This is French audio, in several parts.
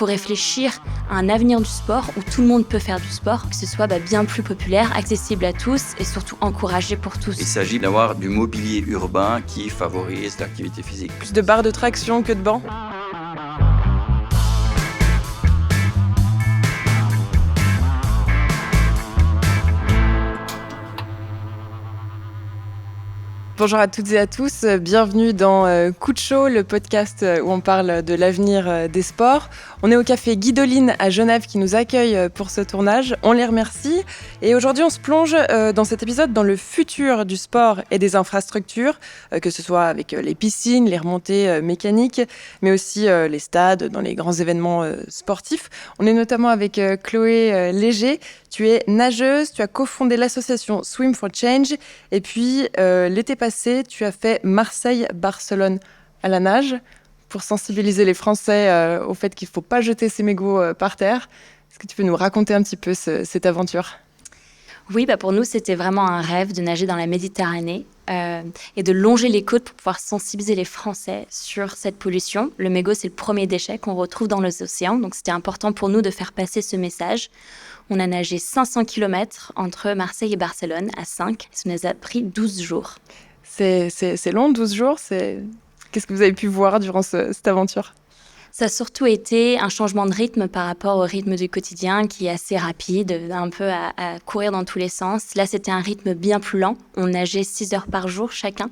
faut réfléchir à un avenir du sport où tout le monde peut faire du sport, que ce soit bien plus populaire, accessible à tous et surtout encouragé pour tous. Il s'agit d'avoir du mobilier urbain qui favorise l'activité physique. Plus de barres de traction que de bancs. Bonjour à toutes et à tous, bienvenue dans Coup de chaud, le podcast où on parle de l'avenir des sports. On est au café Guidoline à Genève qui nous accueille pour ce tournage, on les remercie. Et aujourd'hui on se plonge dans cet épisode dans le futur du sport et des infrastructures, que ce soit avec les piscines, les remontées mécaniques, mais aussi les stades, dans les grands événements sportifs. On est notamment avec Chloé Léger. Tu es nageuse, tu as cofondé l'association Swim for Change et puis l'été passé, tu as fait Marseille-Barcelone à la nage pour sensibiliser les Français au fait qu'il ne faut pas jeter ses mégots par terre. Est-ce que tu peux nous raconter un petit peu cette aventure ? Oui, pour nous, c'était vraiment un rêve de nager dans la Méditerranée et de longer les côtes pour pouvoir sensibiliser les Français sur cette pollution. Le mégot, c'est le premier déchet qu'on retrouve dans les océans, donc c'était important pour nous de faire passer ce message. On a nagé 500 km entre Marseille et Barcelone à 5. Ça nous a pris 12 jours. C'est long, 12 jours. Qu'est-ce que vous avez pu voir durant cette aventure ? Ça a surtout été un changement de rythme par rapport au rythme du quotidien qui est assez rapide, un peu à courir dans tous les sens. Là, c'était un rythme bien plus lent. On nageait 6 heures par jour chacun.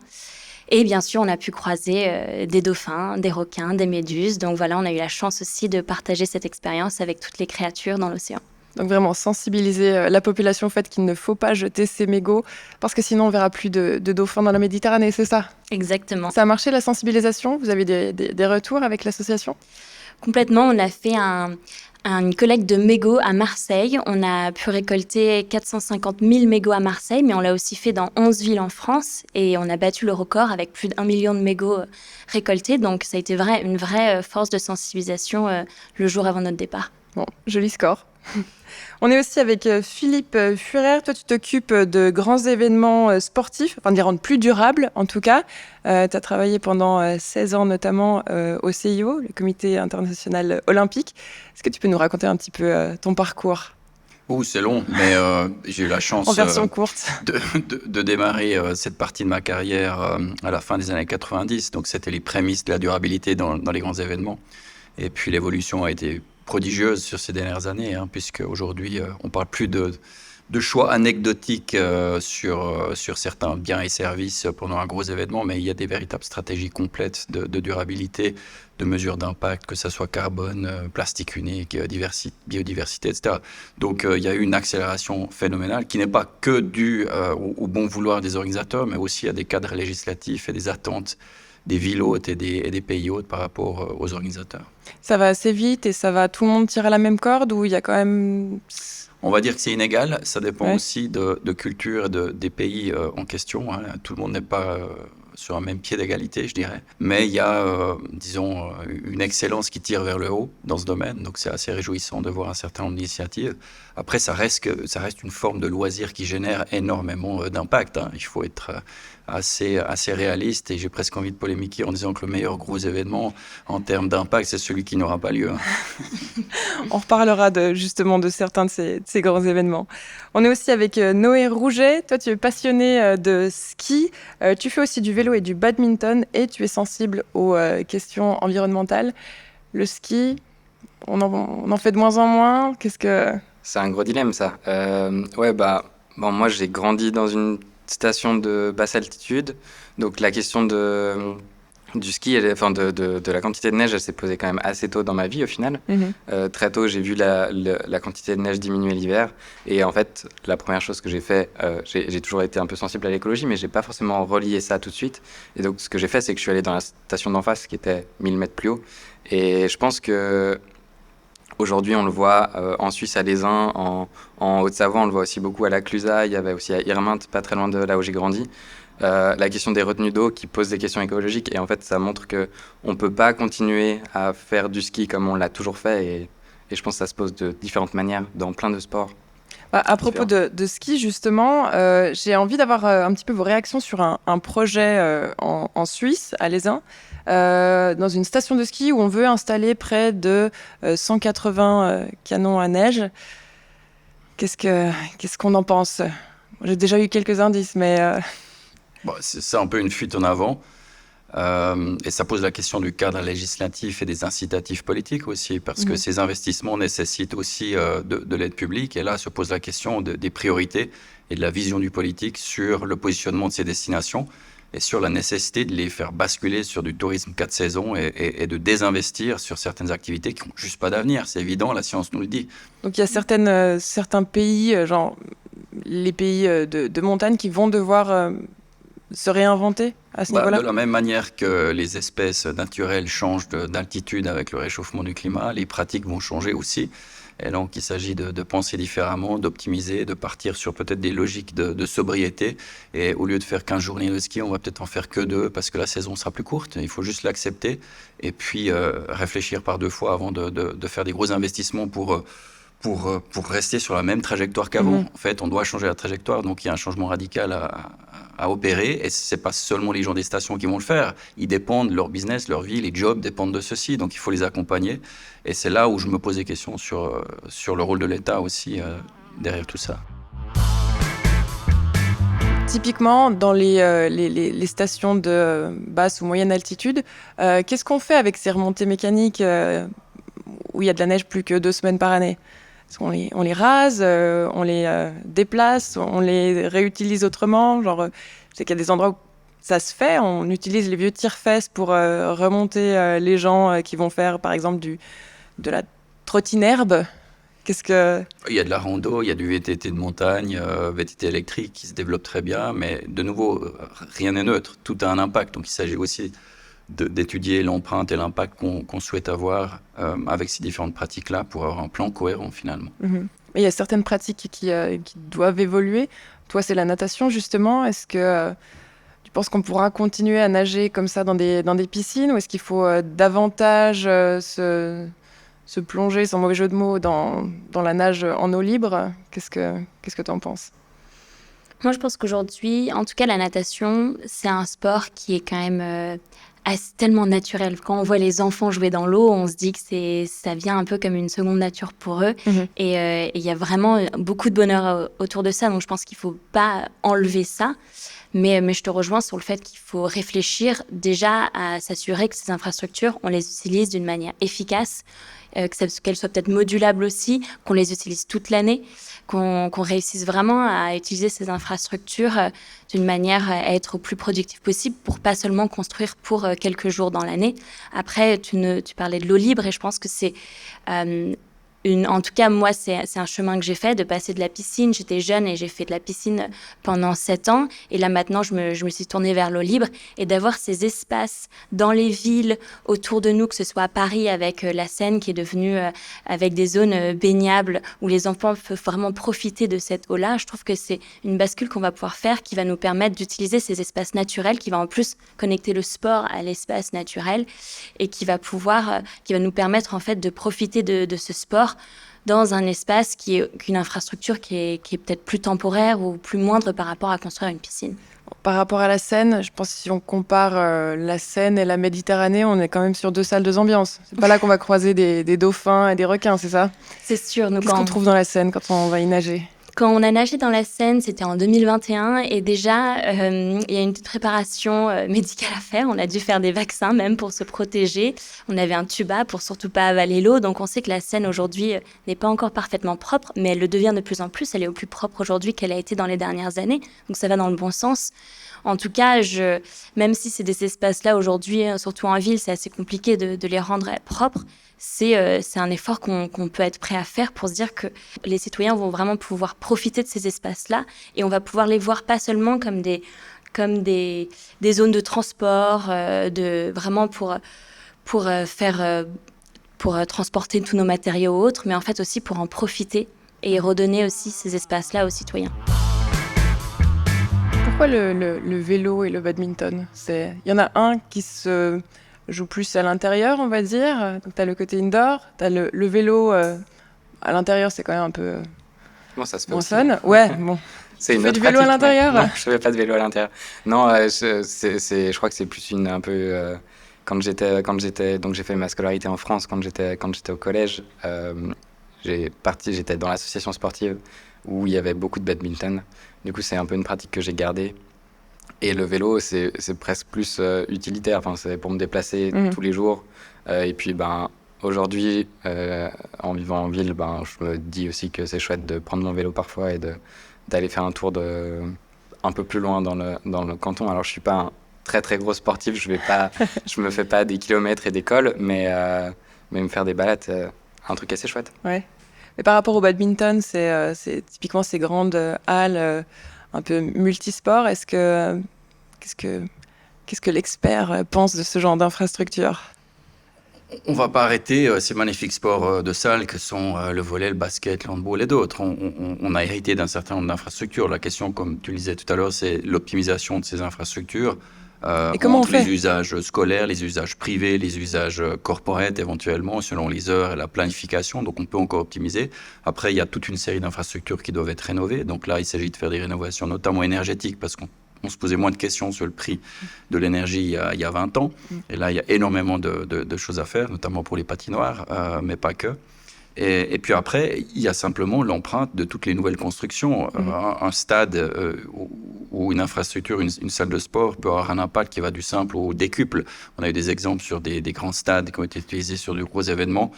Et bien sûr, on a pu croiser des dauphins, des requins, des méduses. Donc voilà, on a eu la chance aussi de partager cette expérience avec toutes les créatures dans l'océan. Donc vraiment sensibiliser la population au fait qu'il ne faut pas jeter ses mégots parce que sinon on verra plus de dauphins dans la Méditerranée, c'est ça ? Exactement. Ça a marché la sensibilisation ? Vous avez des retours avec l'association ? Complètement, on a fait une collecte de mégots à Marseille. On a pu récolter 450 000 mégots à Marseille, mais on l'a aussi fait dans 11 villes en France et on a battu le record avec plus d'1 million de mégots récoltés. Donc ça a été une vraie force de sensibilisation le jour avant notre départ. Bon, joli score. On est aussi avec Philippe Furer. Toi, tu t'occupes de grands événements sportifs, enfin de les rendre plus durables en tout cas. Tu as travaillé pendant 16 ans notamment au CIO, le Comité international olympique. Est-ce que tu peux nous raconter un petit peu ton parcours ? C'est long, mais j'ai eu la chance en version courte. de démarrer cette partie de ma carrière à la fin des années 90. Donc, c'était les prémices de la durabilité dans les grands événements. Et puis, l'évolution a été prodigieuse sur ces dernières années, puisque aujourd'hui, on ne parle plus de choix anecdotiques sur certains biens et services pendant un gros événement, mais il y a des véritables stratégies complètes de durabilité, de mesures d'impact, que ce soit carbone, plastique unique, biodiversité, etc. Donc, il y a eu une accélération phénoménale qui n'est pas que due au bon vouloir des organisateurs, mais aussi à des cadres législatifs et des attentes des villes hôtes et des pays hôtes par rapport aux organisateurs. Ça va assez vite et tout le monde tire à la même corde ou il y a quand même... On va dire que c'est inégal, ça dépend aussi de culture et des pays en question. Tout le monde n'est pas sur un même pied d'égalité, je dirais. Mais il y a, une excellence qui tire vers le haut dans ce domaine. Donc c'est assez réjouissant de voir un certain nombre d'initiatives. Après, ça reste une forme de loisir qui génère énormément d'impact. Il faut être assez réaliste et j'ai presque envie de polémiquer en disant que le meilleur gros événement en termes d'impact, c'est celui qui n'aura pas lieu. On reparlera justement de certains de ces grands événements. On est aussi avec Noé Rouget. Toi, tu es passionné de ski. Tu fais aussi du vélo et du badminton et tu es sensible aux questions environnementales. Le ski, on en fait de moins en moins. C'est un gros dilemme, ça. Moi, j'ai grandi dans une station de basse altitude. Donc, la question du ski, de la quantité de neige, elle s'est posée quand même assez tôt dans ma vie, au final. Très tôt, j'ai vu la quantité de neige diminuer l'hiver. Et en fait, la première chose que j'ai fait, j'ai toujours été un peu sensible à l'écologie, mais je n'ai pas forcément relié ça tout de suite. Et donc, ce que j'ai fait, c'est que je suis allé dans la station d'en face, qui était 1000 mètres plus haut. Et je pense que aujourd'hui, on le voit en Suisse à Lézin, en Haute-Savoie, on le voit aussi beaucoup à la Clusaz, il y avait aussi à Irminte, pas très loin de là où j'ai grandi. La question des retenues d'eau qui pose des questions écologiques. Et en fait, ça montre qu'on ne peut pas continuer à faire du ski comme on l'a toujours fait. Et je pense que ça se pose de différentes manières dans plein de sports. À propos de ski, justement, j'ai envie d'avoir un petit peu vos réactions sur un projet en Suisse, à Lézin, dans une station de ski où on veut installer près de 180 canons à neige. Qu'est-ce qu'on en pense? J'ai déjà eu quelques indices, mais... Bon, c'est un peu une fuite en avant. Et ça pose la question du cadre législatif et des incitatifs politiques aussi, parce que ces investissements nécessitent aussi de l'aide publique. Et là se pose la question des priorités et de la vision du politique sur le positionnement de ces destinations et sur la nécessité de les faire basculer sur du tourisme 4 saisons et de désinvestir sur certaines activités qui n'ont juste pas d'avenir. C'est évident, la science nous le dit. Donc il y a certains pays, genre les pays de montagne, qui vont devoir se réinventer à ce niveau-là? De la même manière que les espèces naturelles changent d'altitude avec le réchauffement du climat, les pratiques vont changer aussi. Et donc, il s'agit de penser différemment, d'optimiser, de partir sur peut-être des logiques de sobriété. Et au lieu de faire 15 journées de ski, on va peut-être en faire que 2 parce que la saison sera plus courte. Il faut juste l'accepter et puis réfléchir par 2 fois avant de faire des gros investissements pour rester sur la même trajectoire qu'avant. En fait, on doit changer la trajectoire, donc il y a un changement radical à opérer, et ce n'est pas seulement les gens des stations qui vont le faire. Ils dépendent, leur business, leur vie, les jobs dépendent de ceci, donc il faut les accompagner. Et c'est là où je me pose des questions sur le rôle de l'État aussi derrière tout ça. Typiquement, dans les stations de basse ou moyenne altitude, qu'est-ce qu'on fait avec ces remontées mécaniques où il y a de la neige plus que 2 semaines par année? On les rase, on les déplace, on les réutilise autrement. Genre, je sais qu'il y a des endroits où ça se fait. On utilise les vieux tire-fesses pour remonter les gens qui vont faire, par exemple, de la trottinerbe. Il y a de la rando, il y a du VTT de montagne, VTT électrique qui se développe très bien, mais de nouveau, rien n'est neutre. Tout a un impact. Donc il s'agit aussi d'étudier l'empreinte et l'impact qu'on souhaite avoir avec ces différentes pratiques-là pour avoir un plan cohérent finalement. Mais il y a certaines pratiques qui doivent évoluer. Toi, c'est la natation justement. Est-ce que tu penses qu'on pourra continuer à nager comme ça dans des piscines, ou est-ce qu'il faut davantage se plonger, sans mauvais jeu de mots, dans la nage en eau libre? Qu'est-ce que tu en penses? Moi, je pense qu'aujourd'hui, en tout cas, la natation, c'est un sport qui est quand même tellement naturel. Quand on voit les enfants jouer dans l'eau, on se dit que ça vient un peu comme une seconde nature pour eux. Et il y a vraiment beaucoup de bonheur autour de ça. Donc, je pense qu'il ne faut pas enlever ça. Mais je te rejoins sur le fait qu'il faut réfléchir déjà à s'assurer que ces infrastructures, on les utilise d'une manière efficace, qu'elles soient peut-être modulables aussi, qu'on les utilise toute l'année, qu'on réussisse vraiment à utiliser ces infrastructures d'une manière à être au plus productif possible pour pas seulement construire pour quelques jours dans l'année. Après, tu parlais de l'eau libre, et je pense que c'est... en tout cas, moi, c'est un chemin que j'ai fait, de passer de la piscine. J'étais jeune et j'ai fait de la piscine pendant 7 ans. Et là, maintenant, je me suis tournée vers l'eau libre. Et d'avoir ces espaces dans les villes autour de nous, que ce soit à Paris avec la Seine qui est devenue avec des zones baignables où les enfants peuvent vraiment profiter de cette eau-là, je trouve que c'est une bascule qu'on va pouvoir faire qui va nous permettre d'utiliser ces espaces naturels, qui va en plus connecter le sport à l'espace naturel et qui va nous permettre en fait de profiter de ce sport dans un espace qu'une infrastructure qui est peut-être plus temporaire ou plus moindre par rapport à construire une piscine. Par rapport à la Seine, je pense que si on compare la Seine et la Méditerranée, on est quand même sur 2 salles, 2 ambiances. C'est pas là qu'on va croiser des dauphins et des requins, c'est ça? C'est sûr. Qu'est-ce qu'on trouve dans la Seine quand on va y nager? Quand on a nagé dans la Seine, c'était en 2021, et déjà, il y a une petite préparation médicale à faire. On a dû faire des vaccins même pour se protéger. On avait un tuba pour surtout pas avaler l'eau. Donc on sait que la Seine aujourd'hui n'est pas encore parfaitement propre, mais elle le devient de plus en plus. Elle est au plus propre aujourd'hui qu'elle a été dans les dernières années. Donc ça va dans le bon sens. En tout cas, même si c'est des espaces-là aujourd'hui, surtout en ville, c'est assez compliqué de les rendre propres. C'est un effort qu'on peut être prêt à faire pour se dire que les citoyens vont vraiment pouvoir profiter de ces espaces-là, et on va pouvoir les voir pas seulement comme des zones de transport, vraiment pour transporter tous nos matériaux ou autres, mais en fait aussi pour en profiter et redonner aussi ces espaces-là aux citoyens. Pourquoi le vélo et le badminton? Il y en a un qui se joue plus à l'intérieur, on va dire. Donc, tu as le côté indoor, tu as le vélo à l'intérieur, c'est quand même un peu Bon, ça se fait aussi. Bronson. Ouais, bon. C'est Tu une fais autre du vélo à pratique, mais l'intérieur? non, je fais pas de vélo à l'intérieur. Non, je crois que c'est plus un peu donc j'ai fait ma scolarité en France quand j'étais au collège. J'étais dans l'association sportive où il y avait beaucoup de badminton. Du coup, c'est un peu une pratique que j'ai gardée. Et le vélo, c'est presque plus utilitaire. Enfin, c'est pour me déplacer tous les jours. Et puis, aujourd'hui, en vivant en ville, je me dis aussi que c'est chouette de prendre mon vélo parfois et d'aller faire un tour un peu plus loin dans le canton. Alors, je suis pas un très très gros sportif. Je me fais pas des kilomètres et des cols, mais me faire des balades, un truc assez chouette. Ouais. Et par rapport au badminton, c'est typiquement ces grandes halles un peu multisports. Qu'est-ce que l'expert pense de ce genre d'infrastructure? On va pas arrêter ces magnifiques sports de salle que sont le volley, le basket, le handball et d'autres. On a hérité d'un certain nombre d'infrastructures. La question, comme tu le disais tout à l'heure, c'est l'optimisation de ces infrastructures Et comment on entre fait? les usages scolaires, les usages privés, les usages corporate éventuellement, selon les heures et la planification. Donc on peut encore optimiser. Après, il y a toute une série d'infrastructures qui doivent être rénovées. Donc là, il s'agit de faire des rénovations, notamment énergétiques, parce qu'on se posait moins de questions sur le prix de l'énergie il y a 20 ans. Et là, il y a énormément de choses à faire, notamment pour les patinoires, mais pas que. Et puis après, il y a simplement l'empreinte de toutes les nouvelles constructions. Un stade ou une infrastructure, une salle de sport peut avoir un impact qui va du simple au décuple. On a eu des exemples sur des grands stades qui ont été utilisés sur de gros événements.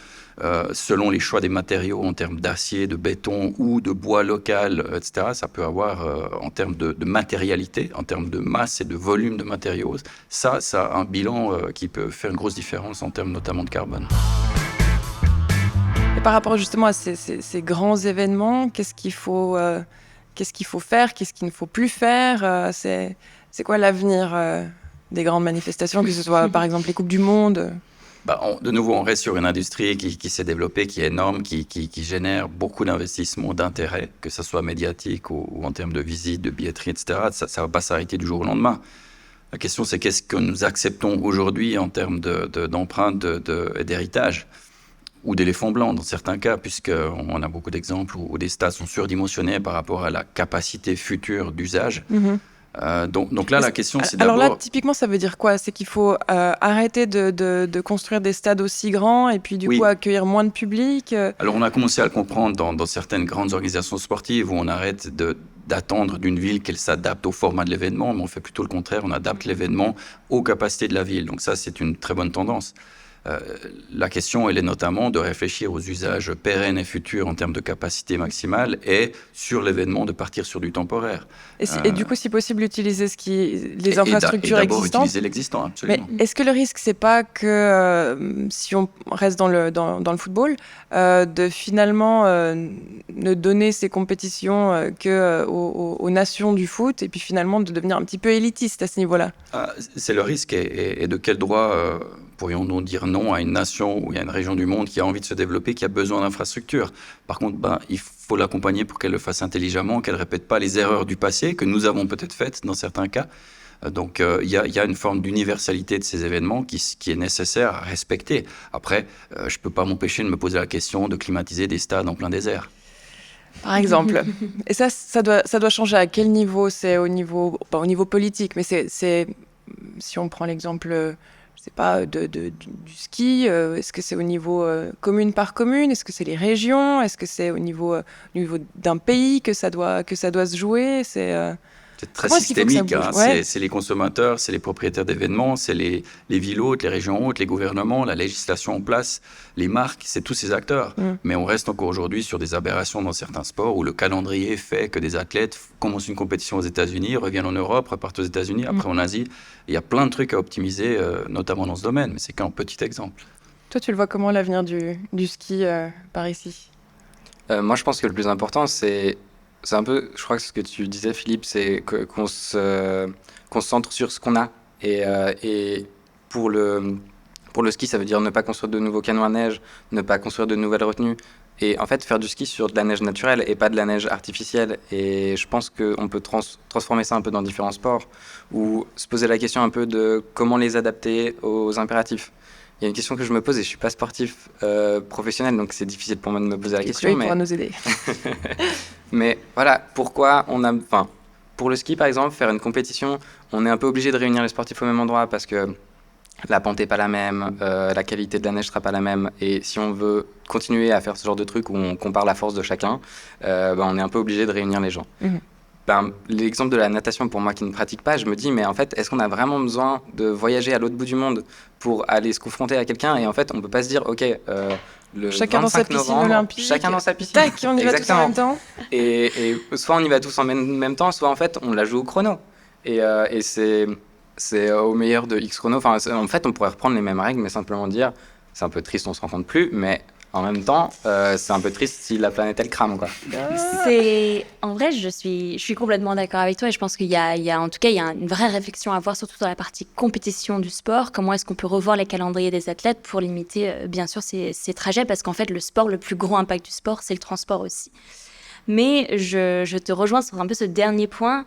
Selon les choix des matériaux en termes d'acier, de béton ou de bois local, etc., ça peut avoir, en termes de matérialité, en termes de masse et de volume de matériaux, ça a un bilan qui peut faire une grosse différence en termes notamment de carbone. Et par rapport justement à ces grands événements, qu'est-ce qu'il faut faire, qu'est-ce qu'il ne faut plus faire? C'est quoi l'avenir des grandes manifestations, que ce soit par exemple les Coupes du Monde? De nouveau, on reste sur une industrie qui s'est développée, qui est énorme, qui génère beaucoup d'investissements, d'intérêt, que ce soit médiatique ou en termes de visites, de billetterie, etc. Ça ne va pas s'arrêter du jour au lendemain. La question, c'est qu'est-ce que nous acceptons aujourd'hui en termes d'empreinte et d'héritage, ou d'éléphants blancs dans certains cas, puisqu'on a beaucoup d'exemples où des stades sont surdimensionnés par rapport à la capacité future d'usage. Donc là, la question, c'est d'abord... Alors là, typiquement, ça veut dire quoi? C'est qu'il faut arrêter de construire des stades aussi grands et puis du coup accueillir moins de public? Alors on a commencé à le comprendre dans certaines grandes organisations sportives où on arrête d'attendre d'une ville qu'elle s'adapte au format de l'événement, mais on fait plutôt le contraire, on adapte l'événement aux capacités de la ville. Donc ça, c'est une très bonne tendance. La question, elle est notamment de réfléchir aux usages pérennes et futurs en termes de capacité maximale et sur l'événement de partir sur du temporaire. Et du coup, si possible, utiliser les infrastructures et d'abord existantes. Utiliser l'existant, absolument. Mais est-ce que le risque, c'est pas que si on reste dans le football, de finalement ne donner ces compétitions aux nations du foot et puis finalement de devenir un petit peu élitiste à ce niveau-là? C'est le risque et de quel droit pourrions-nous dire non à une nation ou à une région du monde qui a envie de se développer, qui a besoin d'infrastructures? Par contre, il faut l'accompagner pour qu'elle le fasse intelligemment, qu'elle ne répète pas les erreurs du passé, que nous avons peut-être faites dans certains cas. Donc, il y a une forme d'universalité de ces événements qui est nécessaire à respecter. Après, je ne peux pas m'empêcher de me poser la question de climatiser des stades en plein désert. Par exemple. Et ça doit changer à quel niveau? C'est au niveau politique, mais c'est si on prend l'exemple... je sais pas, du ski, est-ce que c'est au niveau commune par commune? Est-ce que c'est les régions? Est-ce que c'est au niveau d'un pays que ça doit se jouer? C'est très systémique, c'est les consommateurs, c'est les propriétaires d'événements, c'est les villes hôtes, les régions hôtes, les gouvernements, la législation en place, les marques, c'est tous ces acteurs. Mais on reste encore aujourd'hui sur des aberrations dans certains sports où le calendrier fait que des athlètes commencent une compétition aux États-Unis, reviennent en Europe, repartent aux États-Unis, après en Asie. Il y a plein de trucs à optimiser, notamment dans ce domaine, mais c'est qu'un petit exemple. Toi, tu le vois comment l'avenir du ski par ici? Moi, je pense que le plus important, c'est un peu, je crois que ce que tu disais, Philippe, c'est qu'on se centre sur ce qu'on a. Et pour le ski, ça veut dire ne pas construire de nouveaux canons à neige, ne pas construire de nouvelles retenues. Et en fait, faire du ski sur de la neige naturelle et pas de la neige artificielle. Et je pense qu'on peut transformer ça un peu dans différents sports, ou se poser la question un peu de comment les adapter aux impératifs. Il y a une question que je me pose et je suis pas sportif professionnel, donc c'est difficile pour moi de me poser la question. Il pourra nous aider. Mais voilà, pourquoi pour le ski par exemple, faire une compétition, on est un peu obligé de réunir les sportifs au même endroit parce que la pente n'est pas la même, la qualité de la neige sera pas la même, et si on veut continuer à faire ce genre de truc où on compare la force de chacun, on est un peu obligé de réunir les gens. L'exemple de la natation, pour moi qui ne pratique pas, je me dis, mais en fait, est-ce qu'on a vraiment besoin de voyager à l'autre bout du monde pour aller se confronter à quelqu'un? Et en fait, on ne peut pas se dire, ok, le chacun 25 dans sa piscine novembre, olympique, chacun dans sa piscine. Tac, on y va tous en même temps. Et soit on y va tous en même temps, soit en fait, on la joue au chrono. Et c'est au meilleur de X chrono. Enfin, en fait, on pourrait reprendre les mêmes règles, mais simplement dire, c'est un peu triste, on se rend compte plus, mais en même temps, c'est un peu triste si la planète elle crame, quoi. En vrai, je suis complètement d'accord avec toi et je pense qu'il y a en tout cas, il y a une vraie réflexion à avoir, surtout dans la partie compétition du sport. Comment est-ce qu'on peut revoir les calendriers des athlètes pour limiter, bien sûr, ces trajets, parce qu'en fait, le plus gros impact du sport, c'est le transport aussi. Mais je te rejoins sur un peu ce dernier point.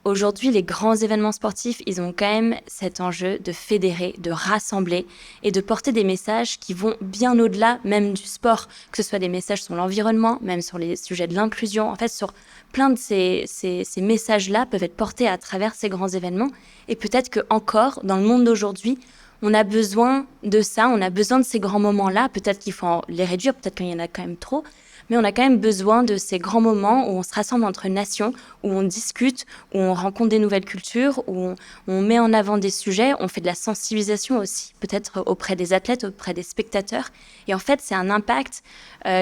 Aujourd'hui, les grands événements sportifs, ils ont quand même cet enjeu de fédérer, de rassembler et de porter des messages qui vont bien au-delà même du sport, que ce soit des messages sur l'environnement, même sur les sujets de l'inclusion. En fait, sur plein de ces messages-là peuvent être portés à travers ces grands événements. Et peut-être qu'encore, dans le monde d'aujourd'hui, on a besoin de ça, on a besoin de ces grands moments-là. Peut-être qu'il faut les réduire, peut-être qu'il y en a quand même trop. Mais on a quand même besoin de ces grands moments où on se rassemble entre nations, où on discute, où on rencontre des nouvelles cultures, où on met en avant des sujets, on fait de la sensibilisation aussi, peut-être auprès des athlètes, auprès des spectateurs. Et en fait, c'est un impact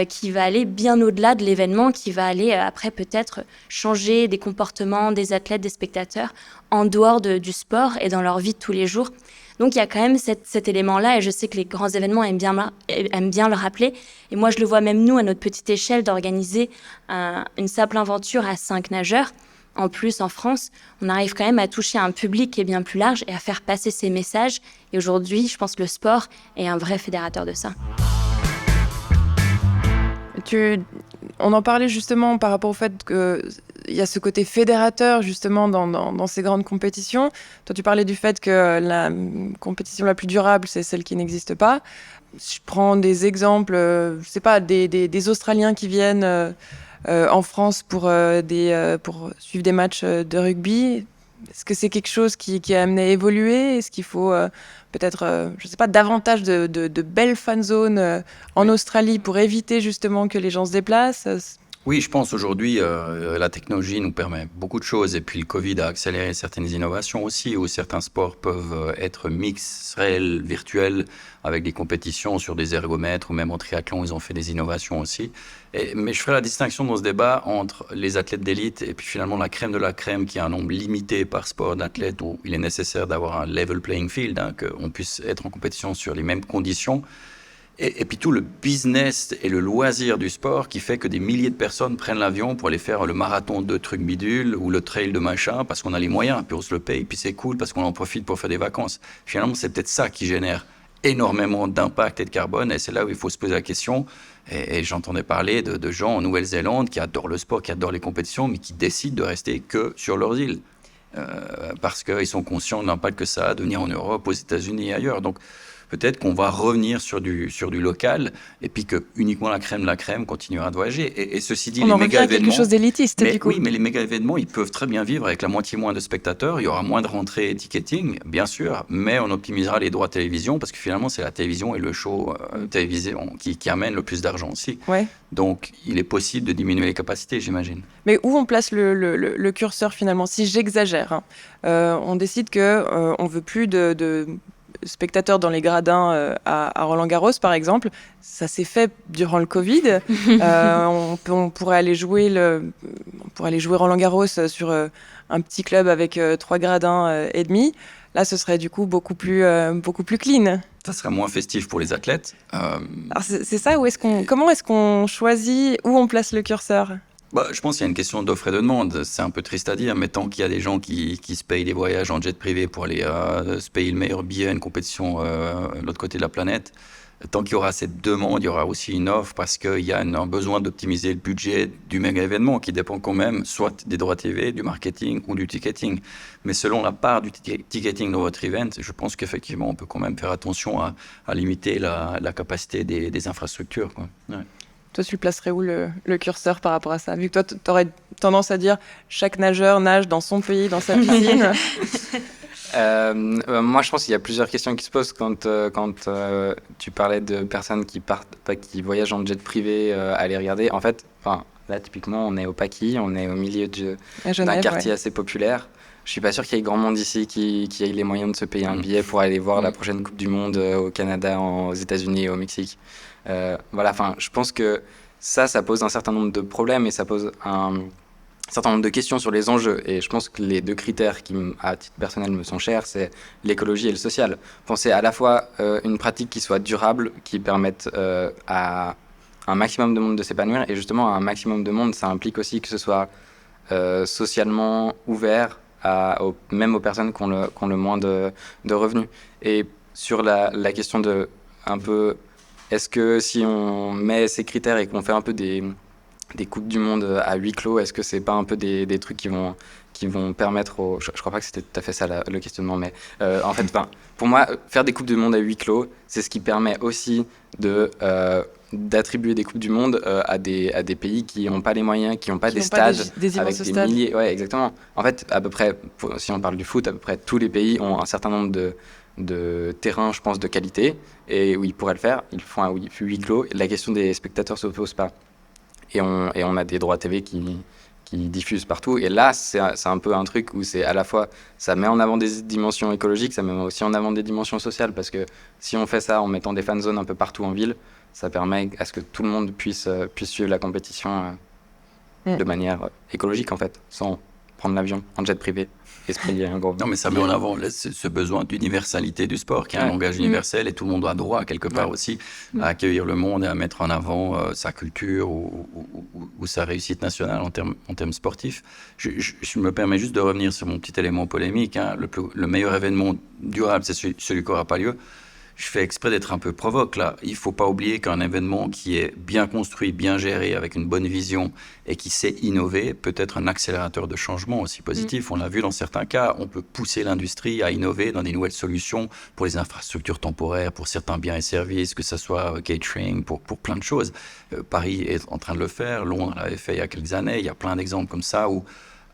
qui va aller bien au-delà de l'événement, qui va aller après peut-être changer des comportements des athlètes, des spectateurs, en dehors du sport et dans leur vie de tous les jours. Donc il y a quand même cet élément-là, et je sais que les grands événements aiment bien le rappeler. Et moi, je le vois même nous, à notre petite échelle, d'organiser une simple aventure à 5 nageurs. En plus, en France, on arrive quand même à toucher un public qui est bien plus large et à faire passer ces messages. Et aujourd'hui, je pense que le sport est un vrai fédérateur de ça. On en parlait justement par rapport au fait qu'il y a ce côté fédérateur justement dans ces grandes compétitions. Toi, tu parlais du fait que la compétition la plus durable, c'est celle qui n'existe pas. Je prends des exemples, je sais pas, des Australiens qui viennent en France pour suivre des matchs de rugby. Est-ce que c'est quelque chose qui est amené à évoluer? Est-ce qu'il faut peut-être, je sais pas, davantage de belles fan zones en Australie pour éviter justement que les gens se déplacent? Oui, je pense aujourd'hui, la technologie nous permet beaucoup de choses. Et puis le Covid a accéléré certaines innovations aussi, où certains sports peuvent être mix, réel, virtuel, avec des compétitions sur des ergomètres, ou même en triathlon, ils ont fait des innovations aussi. Mais je ferai la distinction dans ce débat entre les athlètes d'élite et puis finalement la crème de la crème, qui a un nombre limité par sport d'athlètes, où il est nécessaire d'avoir un level playing field, qu'on puisse être en compétition sur les mêmes conditions. Et puis tout le business et le loisir du sport qui fait que des milliers de personnes prennent l'avion pour aller faire le marathon de trucs bidules ou le trail de machin parce qu'on a les moyens, puis on se le paye, puis c'est cool parce qu'on en profite pour faire des vacances. Finalement, c'est peut-être ça qui génère énormément d'impact et de carbone, et c'est là où il faut se poser la question. Et j'entendais parler de gens en Nouvelle-Zélande qui adorent le sport, qui adorent les compétitions, mais qui décident de rester que sur leurs îles. Parce qu'ils sont conscients de l'impact que ça a de venir en Europe, aux États-Unis et ailleurs. Donc, peut-être qu'on va revenir sur du local, et puis que uniquement la crème de la crème continuera de voyager. Et ceci dit, on les en revient à méga-événements... quelque chose d'élitiste, du coup. Oui, mais les méga-événements, ils peuvent très bien vivre avec la moitié moins de spectateurs. Il y aura moins de rentrées et ticketing, bien sûr, mais on optimisera les droits télévision, parce que finalement, c'est la télévision et le show télévisé qui amènent le plus d'argent aussi. Ouais. Donc, il est possible de diminuer les capacités, j'imagine. Mais où on place le curseur, finalement? Si j'exagère, on décide qu'on ne veut plus de spectateurs dans les gradins à Roland-Garros, par exemple. Ça s'est fait durant le Covid. On pourrait aller jouer Roland-Garros sur un petit club avec 3 gradins et demi. Là, ce serait du coup beaucoup plus clean. Ça serait moins festif pour les athlètes. Alors c'est ça, comment est-ce qu'on choisit où on place le curseur? Je pense qu'il y a une question d'offre et de demande. C'est un peu triste à dire, mais tant qu'il y a des gens qui se payent des voyages en jet privé pour aller se payer le meilleur billet à une compétition de l'autre côté de la planète, tant qu'il y aura cette demande, il y aura aussi une offre parce qu'il y a un besoin d'optimiser le budget du méga événement qui dépend quand même soit des droits TV, du marketing ou du ticketing. Mais selon la part du ticketing dans votre event, je pense qu'effectivement, on peut quand même faire attention à limiter la capacité des infrastructures, quoi. Ouais. Toi, tu placerais où le curseur par rapport à ça? Vu que toi, tu aurais tendance à dire chaque nageur nage dans son pays, dans sa piscine. Moi, je pense qu'il y a plusieurs questions qui se posent quand tu parlais de personnes qui voyagent en jet privé à les regarder. En fait, là, typiquement, on est au Paquis, on est au milieu d'un quartier assez populaire. Je suis pas sûr qu'il y ait grand monde ici qui ait les moyens de se payer un billet pour aller voir la prochaine Coupe du Monde au Canada, aux États-Unis et au Mexique. Voilà, je pense que ça pose un certain nombre de problèmes et ça pose un certain nombre de questions sur les enjeux. Et je pense que les deux critères qui, à titre personnel, me sont chers, c'est l'écologie et le social. Penser à la fois une pratique qui soit durable, qui permette à un maximum de monde de s'épanouir. Et justement, un maximum de monde, ça implique aussi que ce soit socialement ouvert, même aux personnes qui ont le moins de revenus. Et sur la question de un peu, est-ce que si on met ces critères et qu'on fait un peu des coupes du monde à huis clos, est-ce que c'est pas un peu des trucs qui vont permettre aux... Je crois pas que c'était tout à fait ça le questionnement, mais en fait, pour moi, faire des coupes du monde à huis clos, c'est ce qui permet aussi d'attribuer des coupes du monde à des pays qui n'ont pas les moyens, qui n'ont pas des stades des avec des stades. milliers... Ouais, exactement. En fait, à peu près, si on parle du foot, à peu près tous les pays ont un certain nombre de terrains, je pense, de qualité, et où ils pourraient le faire, ils font un huis clos. La question des spectateurs ne se pose pas. Et on a des droits TV qui diffusent partout. Et là, c'est un peu un truc où c'est à la fois, ça met en avant des dimensions écologiques, ça met aussi en avant des dimensions sociales, parce que si on fait ça en mettant des fan zones un peu partout en ville, ça permet à ce que tout le monde puisse suivre la compétition de manière écologique, en fait, sans prendre l'avion en jet privé. Non, mais ça met en avant ce besoin d'universalité du sport, qui est un langage universel, et tout le monde a droit, quelque part aussi, à accueillir le monde et à mettre en avant sa culture ou sa réussite nationale en termes sportifs. Je me permets juste de revenir sur mon petit élément polémique. Le meilleur événement durable, c'est celui qui n'aura pas lieu. Je fais exprès d'être un peu provoque là. Il ne faut pas oublier qu'un événement qui est bien construit, bien géré, avec une bonne vision et qui sait innover peut être un accélérateur de changement aussi positif. On l'a vu dans certains cas, on peut pousser l'industrie à innover dans des nouvelles solutions pour les infrastructures temporaires, pour certains biens et services, que ce soit catering, pour plein de choses. Paris est en train de le faire, Londres l'avait fait il y a quelques années. Il y a plein d'exemples comme ça où,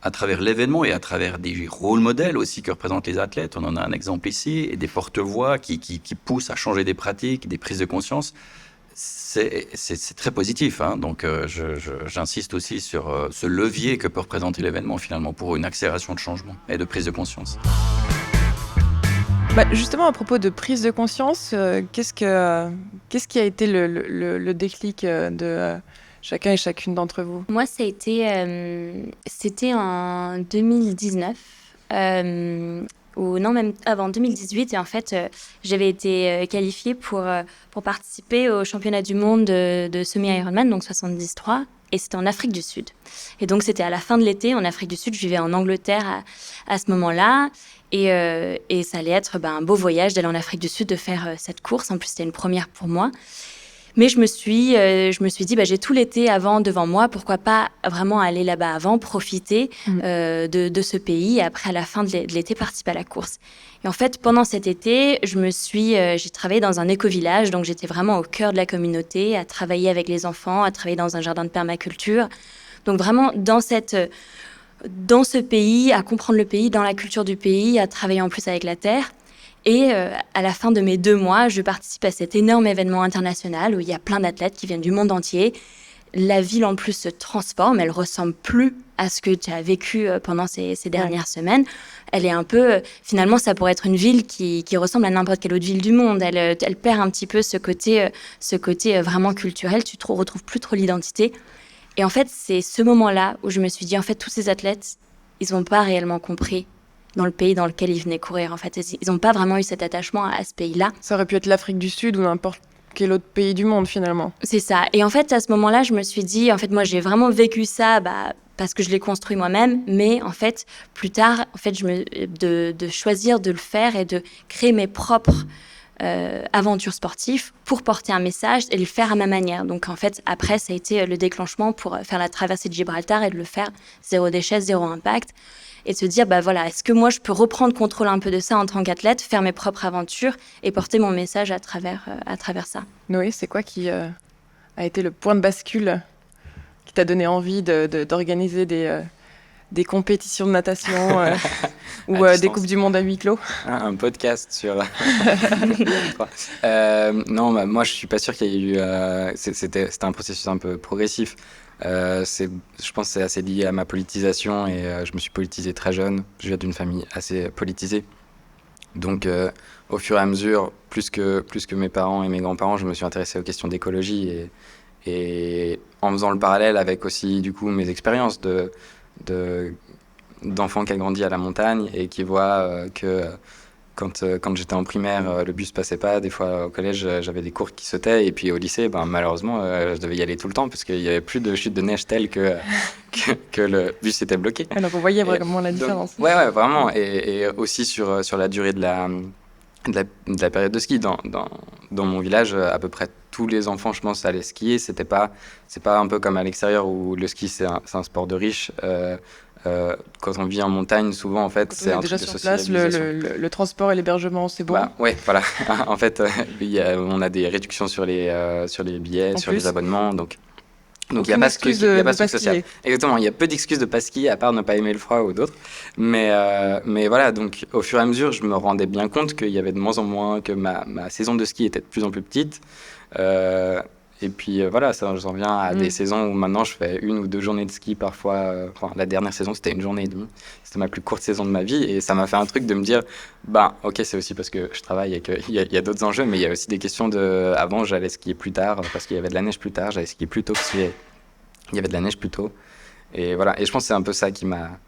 à travers l'événement et à travers des rôles modèles aussi que représentent les athlètes. On en a un exemple ici, et des porte-voix qui poussent à changer des pratiques, des prises de conscience. C'est très positif. Donc, j'insiste aussi sur ce levier que peut représenter l'événement finalement pour une accélération de changement et de prise de conscience. Justement, à propos de prise de conscience, qu'est-ce qui a été le déclic de... chacun et chacune d'entre vous? Moi, ça a été, c'était en 2019, ou non, même avant 2018. Et en fait, j'avais été qualifiée pour participer au championnat du monde de semi-Ironman, donc 73. Et c'était en Afrique du Sud. Et donc, c'était à la fin de l'été en Afrique du Sud. Je vivais en Angleterre à ce moment-là. Et ça allait être un beau voyage d'aller en Afrique du Sud, de faire cette course. En plus, c'était une première pour moi. Mais je me suis dit, j'ai tout l'été devant moi, pourquoi pas vraiment aller là-bas avant, profiter de ce pays, et après, à la fin de l'été, participer à la course. Et en fait, pendant cet été, j'ai travaillé dans un éco-village, donc j'étais vraiment au cœur de la communauté, à travailler avec les enfants, à travailler dans un jardin de permaculture. Donc vraiment, dans ce pays, à comprendre le pays, dans la culture du pays, à travailler en plus avec la terre. Et à la fin de mes 2 mois, je participe à cet énorme événement international où il y a plein d'athlètes qui viennent du monde entier. La ville, en plus, se transforme. Elle ressemble plus à ce que tu as vécu pendant ces dernières semaines. Elle est un peu... finalement, ça pourrait être une ville qui ressemble à n'importe quelle autre ville du monde. Elle perd un petit peu ce côté vraiment culturel. Tu ne retrouves plus trop l'identité. Et en fait, c'est ce moment-là où je me suis dit, en fait, tous ces athlètes, ils n'ont pas réellement compris dans le pays dans lequel ils venaient courir. En fait, ils n'ont pas vraiment eu cet attachement à ce pays-là. Ça aurait pu être l'Afrique du Sud ou n'importe quel autre pays du monde, finalement. C'est ça. Et en fait, à ce moment-là, je me suis dit, en fait, moi, j'ai vraiment vécu ça parce que je l'ai construit moi-même. Mais en fait, plus tard, en fait, de choisir de le faire et de créer mes propres aventure sportive pour porter un message et le faire à ma manière. Donc en fait, après, ça a été le déclenchement pour faire la traversée de Gibraltar et de le faire zéro déchet, zéro impact. Et de se dire, est-ce que moi, je peux reprendre contrôle un peu de ça en tant qu'athlète, faire mes propres aventures et porter mon message à travers ça. Noé, c'est quoi qui a été le point de bascule qui t'a donné envie d'organiser des compétitions de natation ou des Coupes du Monde à huis clos? Un podcast sur... non, moi, je suis pas sûr qu'il y ait eu... C'était un processus un peu progressif. Je pense que c'est assez lié à ma politisation et je me suis politisé très jeune. Je viens d'une famille assez politisée. Donc, au fur et à mesure, plus que mes parents et mes grands-parents, je me suis intéressé aux questions d'écologie et en faisant le parallèle avec aussi, du coup, mes expériences d'enfants qui a grandi à la montagne et qui voient que quand j'étais en primaire, le bus passait pas. Des fois, au collège, j'avais des cours qui sautaient. Et puis au lycée, malheureusement, je devais y aller tout le temps parce qu'il y avait plus de chute de neige telle que le bus était bloqué. Alors, vous voyez vraiment la différence. Donc, ouais, vraiment. Et aussi sur la durée de la période de ski. Dans mon village, à peu près tous les enfants, je pense, allaient skier. C'est pas un peu comme à l'extérieur où le ski, c'est un sport de riches. Quand on vit en montagne, souvent, en fait, c'est un truc de socialisation. Déjà sur place, le transport et l'hébergement, c'est bon. Ouais, voilà. En fait, on a des réductions sur les billets, sur les abonnements, donc il n'y a pas d'excuse sociale. Exactement, il y a peu d'excuses de pas skier, à part ne pas aimer le froid ou d'autres. Mais voilà, donc au fur et à mesure, je me rendais bien compte qu'il y avait de moins en moins, que ma saison de ski était de plus en plus petite. Et puis voilà, j'en viens à des saisons où maintenant je fais 1 ou 2 journées de ski parfois. La dernière saison, c'était 1 journée et demie. C'était ma plus courte saison de ma vie et ça m'a fait un truc de me dire, ok, c'est aussi parce que je travaille et qu'il y a d'autres enjeux, mais il y a aussi des questions de... Avant, j'allais skier plus tard parce qu'il y avait de la neige plus tard, j'allais skier plus tôt parce qu'il y avait de la neige plus tôt. Et voilà, et je pense que c'est un peu ça qui m'a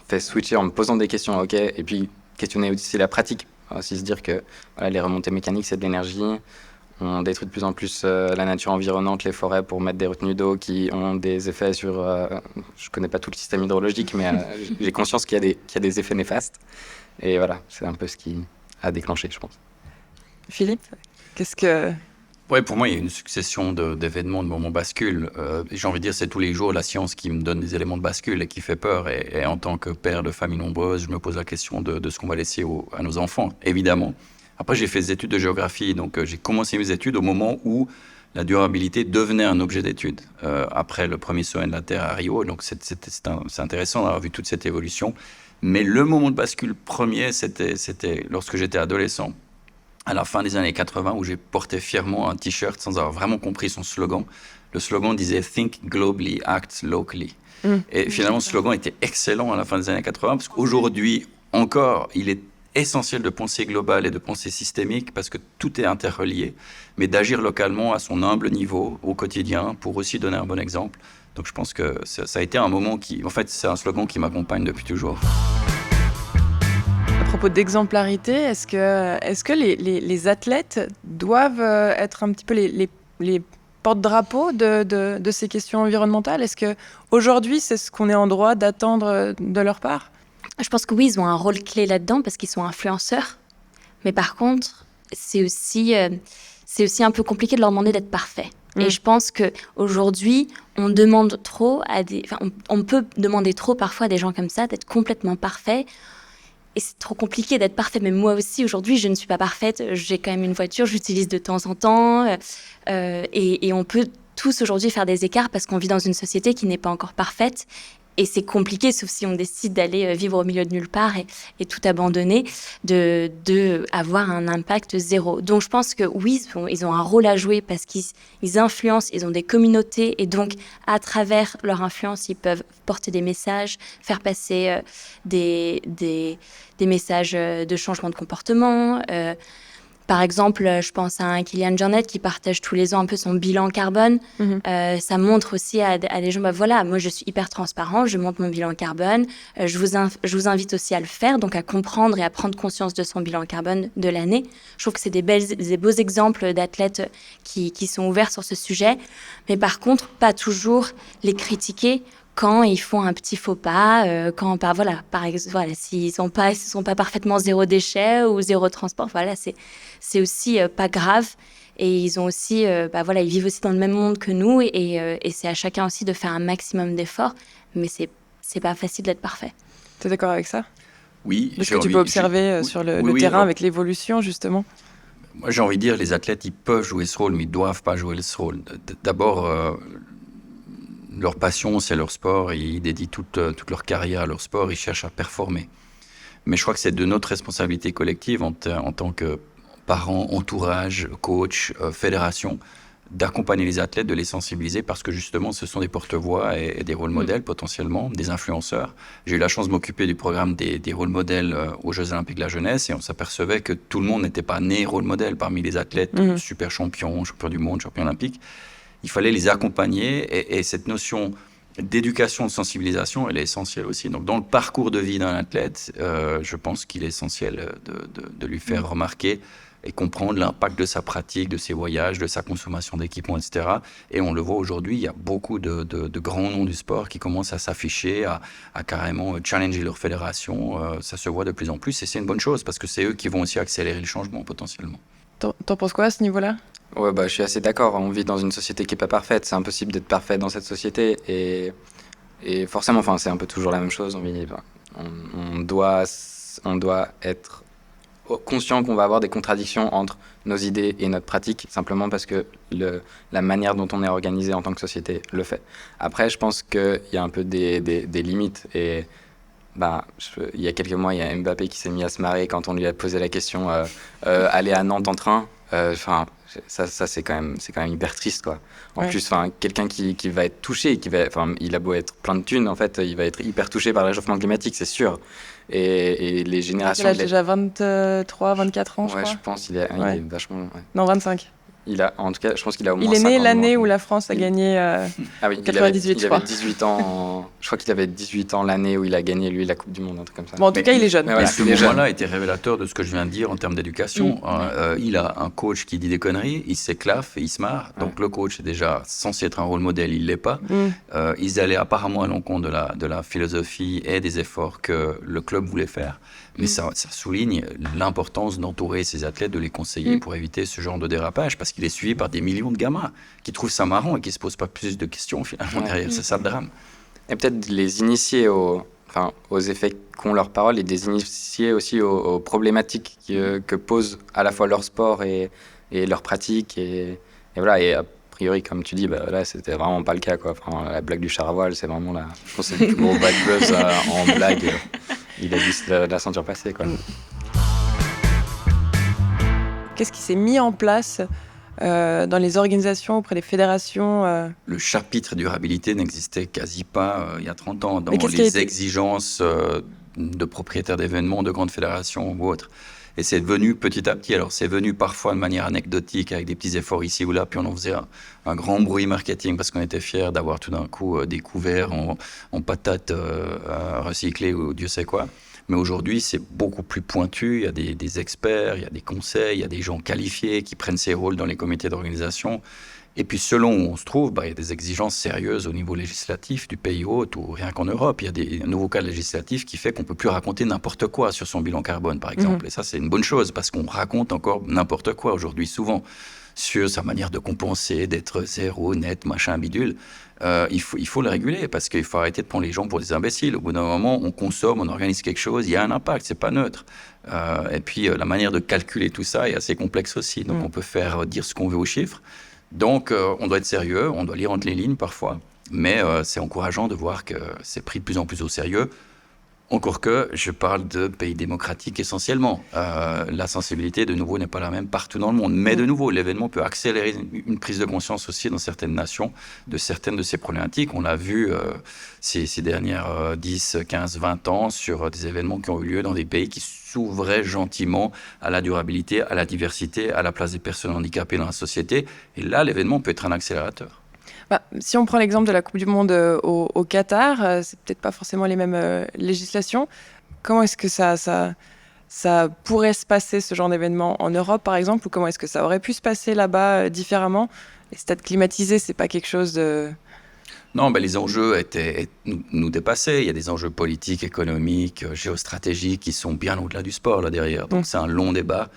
fait switcher en me posant des questions, ok, et puis questionner aussi la pratique. Aussi se dire que voilà, les remontées mécaniques, c'est de l'énergie. On détruit de plus en plus la nature environnante, les forêts pour mettre des retenues d'eau qui ont des effets sur... je connais pas tout le système hydrologique, mais j'ai conscience qu'il y a des effets néfastes. Et voilà, c'est un peu ce qui a déclenché, je pense. Philippe, qu'est-ce que... Ouais, pour moi, il y a une succession d'événements, de moments bascules. J'ai envie de dire, c'est tous les jours la science qui me donne des éléments de bascule et qui fait peur. Et en tant que père de famille nombreuse, je me pose la question de ce qu'on va laisser à nos enfants, évidemment. Après, j'ai fait des études de géographie, donc j'ai commencé mes études au moment où la durabilité devenait un objet d'étude. Après le premier sommet de la Terre à Rio, donc c'est intéressant d'avoir vu toute cette évolution. Mais le moment de bascule premier, c'était lorsque j'étais adolescent, à la fin des années 80, où j'ai porté fièrement un t-shirt sans avoir vraiment compris son slogan. Le slogan disait « Think globally, act locally ». Et finalement, ce slogan était excellent à la fin des années 80, parce qu'aujourd'hui encore, il est essentiel de pensée globale et de pensée systémique parce que tout est interrelié, mais d'agir localement à son humble niveau au quotidien pour aussi donner un bon exemple. Donc je pense que ça a été un moment en fait, c'est un slogan qui m'accompagne depuis toujours. À propos d'exemplarité, est-ce que les athlètes doivent être un petit peu les porte-drapeaux de ces questions environnementales? Est-ce qu'aujourd'hui, c'est ce qu'on est en droit d'attendre de leur part? Je pense que oui, ils ont un rôle clé là-dedans parce qu'ils sont influenceurs. Mais par contre, c'est aussi un peu compliqué de leur demander d'être parfaits. Et je pense qu'aujourd'hui, on demande trop on peut demander trop parfois à des gens comme ça d'être complètement parfaits. Et c'est trop compliqué d'être parfait. Mais moi aussi, aujourd'hui, je ne suis pas parfaite. J'ai quand même une voiture, j'utilise de temps en temps. Et on peut tous aujourd'hui faire des écarts parce qu'on vit dans une société qui n'est pas encore parfaite. Et c'est compliqué, sauf si on décide d'aller vivre au milieu de nulle part et tout abandonner, de avoir un impact zéro. Donc je pense que oui, ils ont un rôle à jouer parce qu'ils influencent, ils ont des communautés et donc à travers leur influence, ils peuvent porter des messages, faire passer des messages de changement de comportement. Par exemple, je pense à un Kylian Jornet qui partage tous les ans un peu son bilan carbone. Ça montre aussi à des gens, voilà, moi je suis hyper transparent, je montre mon bilan carbone. Je vous invite aussi à le faire, donc à comprendre et à prendre conscience de son bilan carbone de l'année. Je trouve que c'est des beaux exemples d'athlètes qui sont ouverts sur ce sujet. Mais par contre, pas toujours les critiquer quand ils font un petit faux pas, quand par exemple, s'ils sont pas parfaitement zéro déchet ou zéro transport, c'est aussi pas grave. Et ils ont aussi, ils vivent aussi dans le même monde que nous, et c'est à chacun aussi de faire un maximum d'efforts, mais c'est pas facile d'être parfait. Tu es d'accord avec ça? Oui. De ce que tu peux observer sur le terrain avec l'évolution, justement? Moi, j'ai envie de dire, les athlètes, ils peuvent jouer ce rôle, mais ils ne doivent pas jouer ce rôle. D'abord, leur passion, c'est leur sport, et ils dédient toute leur carrière à leur sport, ils cherchent à performer. Mais je crois que c'est de notre responsabilité collective en tant que parents, entourage, coach, fédération, d'accompagner les athlètes, de les sensibiliser, parce que justement, ce sont des porte-voix et des rôles modèles potentiellement, des influenceurs. J'ai eu la chance de m'occuper du programme des rôles modèles aux Jeux Olympiques de la jeunesse, et on s'apercevait que tout le monde n'était pas né rôle modèle parmi les athlètes super champions du monde, champions olympiques. Il fallait les accompagner, et cette notion d'éducation, de sensibilisation, elle est essentielle aussi. Donc, dans le parcours de vie d'un athlète, je pense qu'il est essentiel de lui faire remarquer et comprendre l'impact de sa pratique, de ses voyages, de sa consommation d'équipements, etc. Et on le voit aujourd'hui, il y a beaucoup de grands noms du sport qui commencent à s'afficher, à carrément challenger leur fédération. Ça se voit de plus en plus, et c'est une bonne chose, parce que c'est eux qui vont aussi accélérer le changement potentiellement. T'en penses quoi à ce niveau-là? Ouais, je suis assez d'accord. On vit dans une société qui n'est pas parfaite. C'est impossible d'être parfait dans cette société. Et forcément, c'est un peu toujours la même chose. On doit être conscient qu'on va avoir des contradictions entre nos idées et notre pratique, simplement parce que la manière dont on est organisé en tant que société le fait. Après, je pense qu'il y a un peu des limites. Et il y a quelques mois, il y a Mbappé qui s'est mis à se marrer quand on lui a posé la question aller à Nantes en train. Ça c'est quand même hyper triste, quoi. En plus, quelqu'un qui va être touché, il a beau être plein de thunes, en fait, il va être hyper touché par le réchauffement climatique, c'est sûr. Et les générations. Il a déjà 23, 24 ans, je crois. Je pense il est vachement. Ouais. Non, 25. En tout cas, je pense qu'il a au moins. Il est né 50 l'année où la France a gagné 98, il avait 18 ans. Je crois qu'il avait 18 ans l'année où il a gagné, lui, la Coupe du Monde, un truc comme ça. Bon, en tout cas, il est jeune. Mais ce moment-là était révélateur de ce que je viens de dire en termes d'éducation. Il a un coach qui dit des conneries, il s'éclaffe et il se marre. Donc le coach est déjà censé être un rôle modèle, il ne l'est pas. Ils allaient apparemment à l'encontre de la philosophie et des efforts que le club voulait faire. Mais ça souligne l'importance d'entourer ces athlètes, de les conseiller pour éviter ce genre de dérapage, parce qu'il est suivi par des millions de gamins qui trouvent ça marrant et qui ne se posent pas plus de questions finalement derrière. C'est ça le drame. Et peut-être les initier aux effets qu'ont leurs paroles, et des initier aussi aux problématiques que posent à la fois leur sport et leur pratique. Et voilà. Et a priori, comme tu dis, là, c'était vraiment pas le cas, quoi. La blague du char à voile, c'est vraiment je pense que c'est le plus gros bad buzz en blague. Il a juste la ceinture passée, quoi. Qu'est-ce qui s'est mis en place dans les organisations, auprès des fédérations Le chapitre durabilité n'existait quasi pas il y a 30 ans dans les exigences de propriétaires d'événements, de grandes fédérations ou autres. Et c'est venu petit à petit. Alors, c'est venu parfois de manière anecdotique, avec des petits efforts ici ou là, puis on en faisait un grand bruit marketing parce qu'on était fiers d'avoir tout d'un coup des couverts en patates recyclées ou Dieu sait quoi. Mais aujourd'hui, c'est beaucoup plus pointu. Il y a des experts, il y a des conseils, il y a des gens qualifiés qui prennent ces rôles dans les comités d'organisation. Et puis, selon où on se trouve, il y a des exigences sérieuses au niveau législatif du pays hôte ou rien qu'en Europe. Il y a un nouveau cadre législatif qui fait qu'on ne peut plus raconter n'importe quoi sur son bilan carbone, par exemple. Et ça, c'est une bonne chose parce qu'on raconte encore n'importe quoi aujourd'hui, souvent, sur sa manière de compenser, d'être zéro, net, machin, bidule. Il faut le réguler parce qu'il faut arrêter de prendre les gens pour des imbéciles. Au bout d'un moment, on consomme, on organise quelque chose, il y a un impact, c'est pas neutre. Et puis, la manière de calculer tout ça est assez complexe aussi. Donc, on peut faire dire ce qu'on veut aux chiffres. Donc, on doit être sérieux, on doit lire entre les lignes parfois, mais c'est encourageant de voir que c'est pris de plus en plus au sérieux. Encore que je parle de pays démocratiques essentiellement. La sensibilité, de nouveau, n'est pas la même partout dans le monde. Mais de nouveau, l'événement peut accélérer une prise de conscience aussi dans certaines nations de certaines de ces problématiques. On l'a vu ces dernières 10, 15, 20 ans sur des événements qui ont eu lieu dans des pays qui s'ouvraient gentiment à la durabilité, à la diversité, à la place des personnes handicapées dans la société. Et là, l'événement peut être un accélérateur. Si on prend l'exemple de la Coupe du Monde au Qatar, c'est peut-être pas forcément les mêmes législations. Comment est-ce que ça pourrait se passer, ce genre d'événement en Europe, par exemple, ou comment est-ce que ça aurait pu se passer là-bas différemment? Les stades climatisés, c'est pas quelque chose de... Non, les enjeux nous dépassaient. Il y a des enjeux politiques, économiques, géostratégiques qui sont bien au-delà du sport là derrière. Donc c'est un long débat.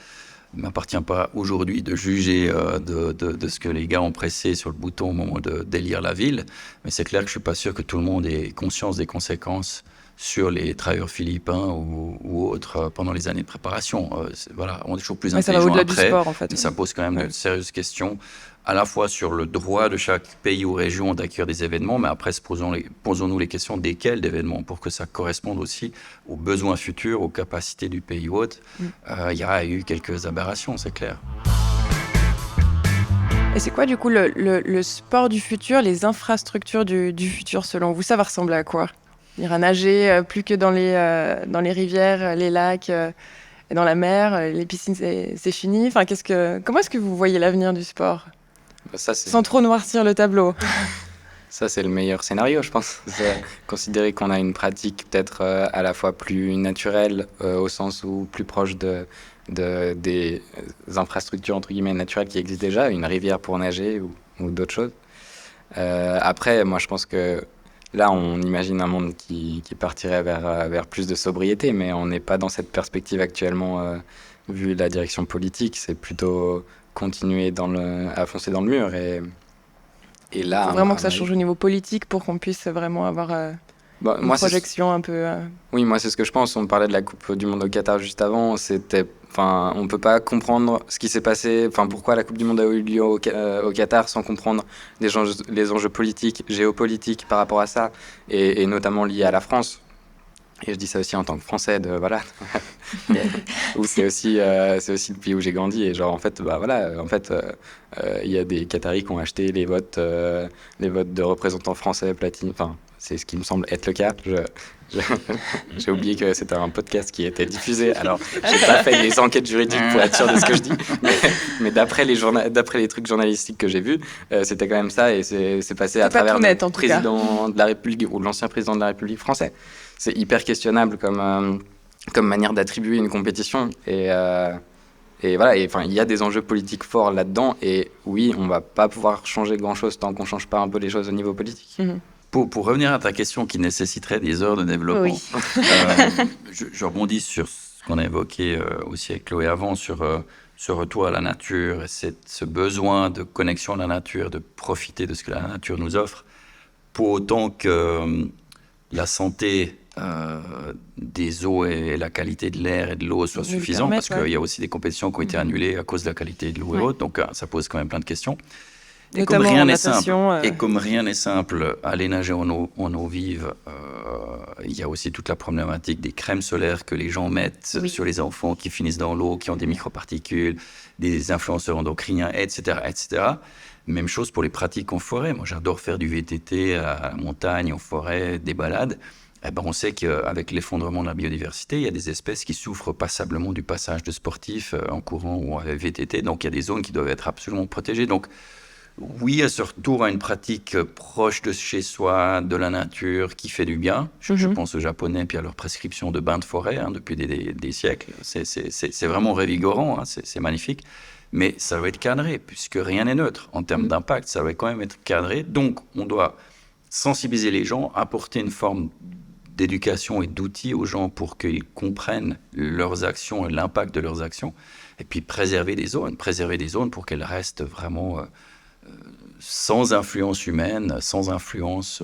Il ne m'appartient pas aujourd'hui de juger de ce que les gars ont pressé sur le bouton au moment de d'élire la ville. Mais c'est clair que je ne suis pas sûr que tout le monde ait conscience des conséquences sur les travailleurs philippins ou autres pendant les années de préparation. Voilà, on est toujours plus ça va intelligent au-delà après, du sport, en fait. mais ça pose quand même de sérieuses questions, à la fois sur le droit de chaque pays ou région d'accueillir des événements, mais après posons-nous les questions desquels d'événements pour que ça corresponde aussi aux besoins futurs, aux capacités du pays hôte. Il y a eu quelques aberrations, c'est clair. Et c'est quoi du coup le sport du futur, les infrastructures du futur selon vous? Ça va ressembler à quoi? On ira nager plus que dans les rivières, les lacs et dans la mer, les piscines c'est fini. Enfin, comment est-ce que vous voyez l'avenir du sport? Sans trop noircir le tableau. Ça, c'est le meilleur scénario, je pense. C'est considérer qu'on a une pratique peut-être à la fois plus naturelle, au sens où plus proche des infrastructures entre guillemets naturelles qui existent déjà, une rivière pour nager ou d'autres choses. Après, moi, je pense que là, on imagine un monde qui partirait vers plus de sobriété, mais on n'est pas dans cette perspective actuellement, vu la direction politique. C'est plutôt continuer à foncer dans le mur. Et là, il faut vraiment que ça change au niveau politique pour qu'on puisse vraiment avoir une projection un peu... Oui, moi, c'est ce que je pense. On parlait de la Coupe du Monde au Qatar juste avant. On ne peut pas comprendre ce qui s'est passé, pourquoi la Coupe du Monde a eu lieu au Qatar sans comprendre les enjeux politiques, géopolitiques par rapport à ça, et notamment liés à la France. Et je dis ça aussi en tant que Français, où c'est aussi le pays où j'ai grandi. Et il y a des Qataris qui ont acheté les votes de représentants français platine. Enfin, c'est ce qui me semble être le cas. J'ai oublié que c'était un podcast qui était diffusé. Alors, j'ai pas fait les enquêtes juridiques pour être sûr de ce que je dis. Mais d'après les trucs journalistiques que j'ai vus, c'était quand même ça. Et c'est passé à travers le président de la République ou l'ancien président de la République français. C'est hyper questionnable comme manière d'attribuer une compétition. Et voilà, il y a des enjeux politiques forts là-dedans. Et oui, on va pas pouvoir changer grand-chose tant qu'on change pas un peu les choses au niveau politique. Mm-hmm. Pour revenir à ta question qui nécessiterait des heures de développement, oui. Je rebondis sur ce qu'on a évoqué aussi avec Chloé avant, sur ce retour à la nature et ce besoin de connexion à la nature, de profiter de ce que la nature nous offre, pour autant que la santé des eaux et la qualité de l'air et de l'eau soient suffisantes, parce qu'il y a aussi des compétitions qui ont été annulées à cause de la qualité de l'eau et autres, donc ça pose quand même plein de questions. Et comme rien n'est simple, aller nager en eau vive, il y a aussi toute la problématique des crèmes solaires que les gens mettent sur les enfants qui finissent dans l'eau, qui ont des microparticules, des influenceurs endocriniens, etc., etc. Même chose pour les pratiques en forêt. Moi, j'adore faire du VTT à la montagne, en forêt, des balades. On sait qu'avec l'effondrement de la biodiversité, il y a des espèces qui souffrent passablement du passage de sportifs en courant ou en VTT. Donc, il y a des zones qui doivent être absolument protégées. Donc, oui, à ce retour à une pratique proche de chez soi, de la nature, qui fait du bien. Je pense aux Japonais puis à leur prescription de bains de forêt depuis des siècles. C'est vraiment revigorant, c'est magnifique. Mais ça va être cadré, puisque rien n'est neutre. En termes d'impact, ça va quand même être cadré. Donc, on doit sensibiliser les gens, apporter une forme d'éducation et d'outils aux gens pour qu'ils comprennent leurs actions et l'impact de leurs actions. Et puis, préserver des zones pour qu'elles restent vraiment... sans influence humaine, sans influence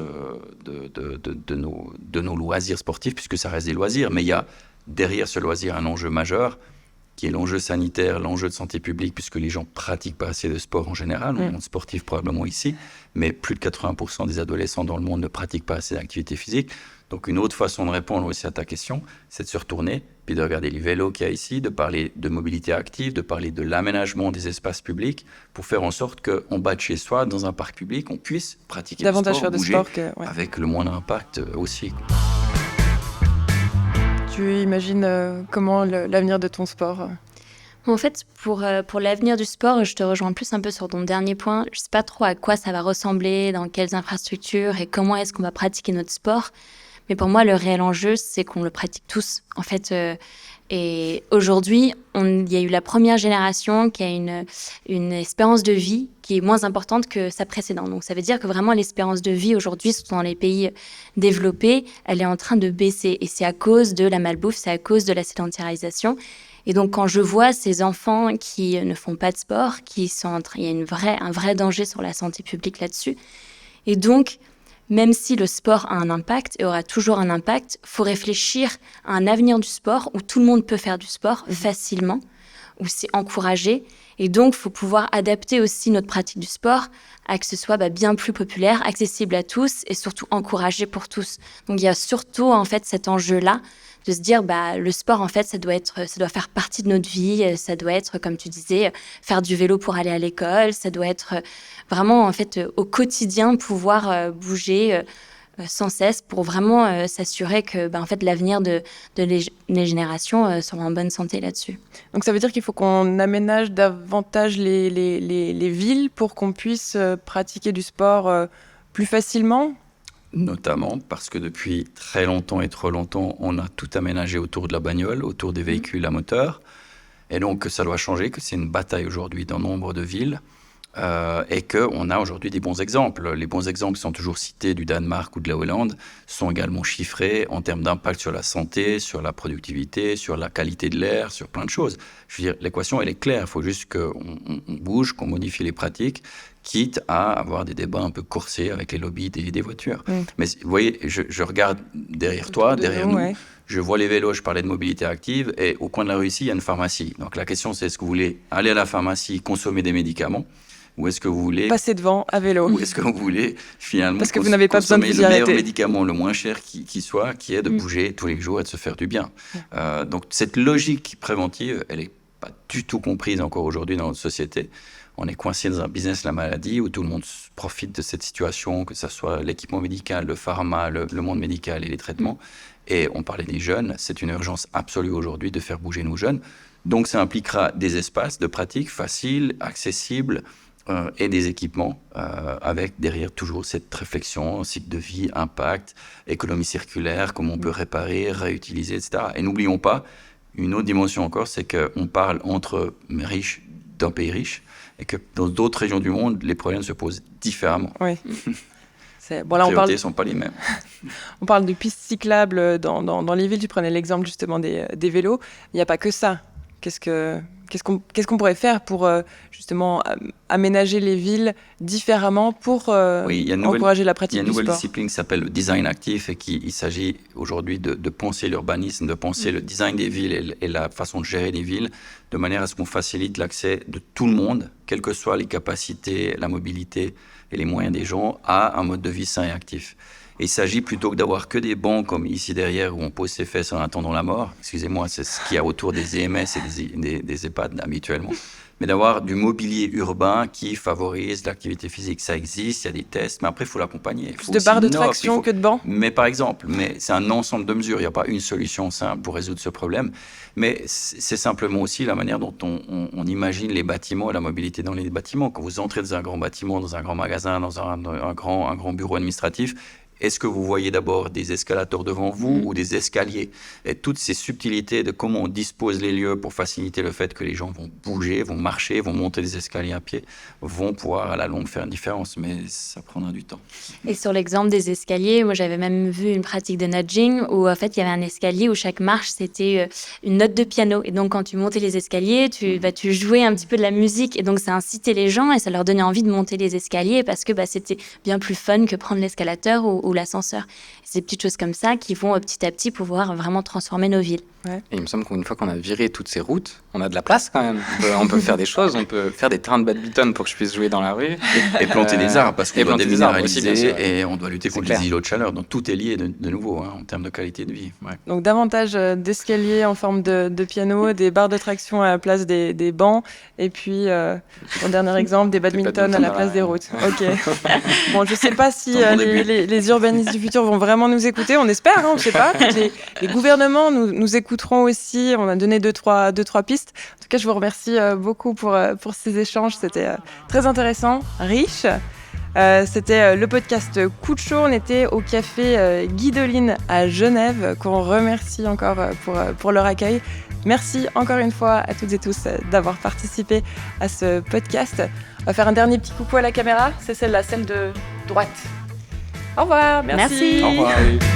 de nos loisirs sportifs, puisque ça reste des loisirs. Mais il y a derrière ce loisir un enjeu majeur, qui est l'enjeu sanitaire, l'enjeu de santé publique, puisque les gens ne pratiquent pas assez de sport en général, le monde sportif probablement ici, mais plus de 80% des adolescents dans le monde ne pratiquent pas assez d'activité physique. Donc une autre façon de répondre aussi à ta question, c'est de se retourner, puis de regarder les vélos qu'il y a ici, de parler de mobilité active, de parler de l'aménagement des espaces publics, pour faire en sorte qu'en bas de chez soi, dans un parc public, on puisse pratiquer davantage du sport, faire de bouger, sport avec le moindre impact aussi. Tu imagines comment l'avenir de ton sport? En fait, pour l'avenir du sport, je te rejoins plus un peu sur ton dernier point. Je ne sais pas trop à quoi ça va ressembler, dans quelles infrastructures et comment est-ce qu'on va pratiquer notre sport. Mais pour moi, le réel enjeu, c'est qu'on le pratique tous. En fait, Et aujourd'hui, il y a eu la première génération qui a une espérance de vie qui est moins importante que sa précédente. Donc ça veut dire que vraiment l'espérance de vie aujourd'hui, surtout dans les pays développés, elle est en train de baisser. Et c'est à cause de la malbouffe, c'est à cause de la sédentarisation. Et donc quand je vois ces enfants qui ne font pas de sport, il y a un vrai danger sur la santé publique là-dessus. Et donc, même si le sport a un impact et aura toujours un impact, il faut réfléchir à un avenir du sport où tout le monde peut faire du sport facilement, où c'est encouragé. Et donc, il faut pouvoir adapter aussi notre pratique du sport à que ce soit bien plus populaire, accessible à tous et surtout encouragé pour tous. Donc, il y a surtout en fait cet enjeu-là de se dire le sport en fait ça doit faire partie de notre vie, ça doit être comme tu disais faire du vélo pour aller à l'école, ça doit être vraiment en fait au quotidien pouvoir bouger sans cesse pour vraiment s'assurer que en fait l'avenir de les générations sera en bonne santé là-dessus. Donc ça veut dire qu'il faut qu'on aménage davantage les villes pour qu'on puisse pratiquer du sport plus facilement. Notamment parce que depuis très longtemps et trop longtemps, on a tout aménagé autour de la bagnole, autour des véhicules à moteur. Et donc, ça doit changer, que c'est une bataille aujourd'hui dans nombre de villes. Et qu'on a aujourd'hui des bons exemples. Les bons exemples sont toujours cités du Danemark ou de la Hollande, sont également chiffrés en termes d'impact sur la santé, sur la productivité, sur la qualité de l'air, sur plein de choses. Je veux dire, l'équation, elle est claire. Il faut juste qu'on bouge, qu'on modifie les pratiques, quitte à avoir des débats un peu corsés avec les lobbies des voitures. Mais vous voyez, je regarde derrière toi, derrière nous, je vois les vélos, je parlais de mobilité active, et au coin de la rue ici, il y a une pharmacie. Donc la question, c'est est-ce que vous voulez aller à la pharmacie, consommer des médicaments, ou est-ce que vous voulez passer devant à vélo, ou est-ce que vous voulez finalement parce que vous n'avez pas besoin de vous y le arrêter. meilleur médicament, le moins cher qui soit, qui est de bouger tous les jours et de se faire du bien. Donc cette logique préventive, elle n'est pas du tout comprise encore aujourd'hui dans notre société. On est coincé dans un business de la maladie où tout le monde profite de cette situation, que ce soit l'équipement médical, le pharma, le monde médical et les traitements. Et on parlait des jeunes, c'est une urgence absolue aujourd'hui de faire bouger nos jeunes. Donc ça impliquera des espaces de pratique faciles, accessibles, et des équipements avec derrière toujours cette réflexion, cycle de vie, impact, économie circulaire, comment on peut réparer, réutiliser, etc. Et n'oublions pas, une autre dimension encore, c'est qu'on parle entre riches d'un pays riche et que dans d'autres régions du monde, les problèmes se posent différemment. Oui. Les priorités ne sont pas les mêmes. On parle de pistes cyclables dans les villes. Tu prenais l'exemple justement des vélos. Il n'y a pas que ça. Qu'est-ce qu'on pourrait faire pour justement aménager les villes différemment pour encourager la pratique du sport? Il y a une nouvelle discipline qui s'appelle le design actif et il s'agit aujourd'hui de penser l'urbanisme, de penser le design des villes et la façon de gérer des villes de manière à ce qu'on facilite l'accès de tout le monde, quelles que soient les capacités, la mobilité et les moyens des gens, à un mode de vie sain et actif. Et il s'agit plutôt que d'avoir que des bancs comme ici derrière où on pose ses fesses en attendant la mort. Excusez-moi, c'est ce qu'il y a autour des EMS et des EHPAD habituellement. Mais d'avoir du mobilier urbain qui favorise l'activité physique. Ça existe, il y a des tests, mais après, il faut l'accompagner. Plus de barres de traction que de bancs. Mais par exemple, c'est un ensemble de mesures. Il n'y a pas une solution simple pour résoudre ce problème. Mais c'est simplement aussi la manière dont on imagine les bâtiments et la mobilité dans les bâtiments. Quand vous entrez dans un grand bâtiment, dans un grand magasin, dans un grand bureau administratif, est-ce que vous voyez d'abord des escalators devant vous ou des escaliers? Et toutes ces subtilités de comment on dispose les lieux pour faciliter le fait que les gens vont bouger, vont marcher, vont monter des escaliers à pied, vont pouvoir à la longue faire une différence, mais ça prendra du temps. Et sur l'exemple des escaliers, moi j'avais même vu une pratique de nudging où en fait il y avait un escalier où chaque marche c'était une note de piano. Et donc quand tu montais les escaliers, tu jouais un petit peu de la musique et donc ça incitait les gens et ça leur donnait envie de monter les escaliers parce que c'était bien plus fun que prendre l'escalateur ou l'ascenseur. C'est des petites choses comme ça qui vont petit à petit pouvoir vraiment transformer nos villes. Ouais. Et il me semble qu'une fois qu'on a viré toutes ces routes, on a de la place quand même. On peut faire des choses, on peut faire des terrains de badminton pour que je puisse jouer dans la rue. Et planter des arbres, parce qu'on doit déminéraliser aussi, et on doit lutter contre les îlots de chaleur. Donc tout est lié de nouveau en termes de qualité de vie. Ouais. Donc davantage d'escaliers en forme de piano, des barres de traction à la place des bancs, et puis, en dernier exemple, des badminton à la place des routes. Ok. Bon, je ne sais pas si les urbanistes du futur vont vraiment nous écouter, on espère, je ne sais pas. Les gouvernements nous écouteront aussi, on a donné deux, trois pistes. En tout cas, je vous remercie beaucoup pour ces échanges, c'était très intéressant, riche. C'était le podcast Coup de chaud. On était au café Guidoline à Genève, qu'on remercie encore pour leur accueil. Merci encore une fois à toutes et tous d'avoir participé à ce podcast. On va faire un dernier petit coucou à la caméra. C'est celle de droite. Au revoir. Merci. Merci. Au revoir.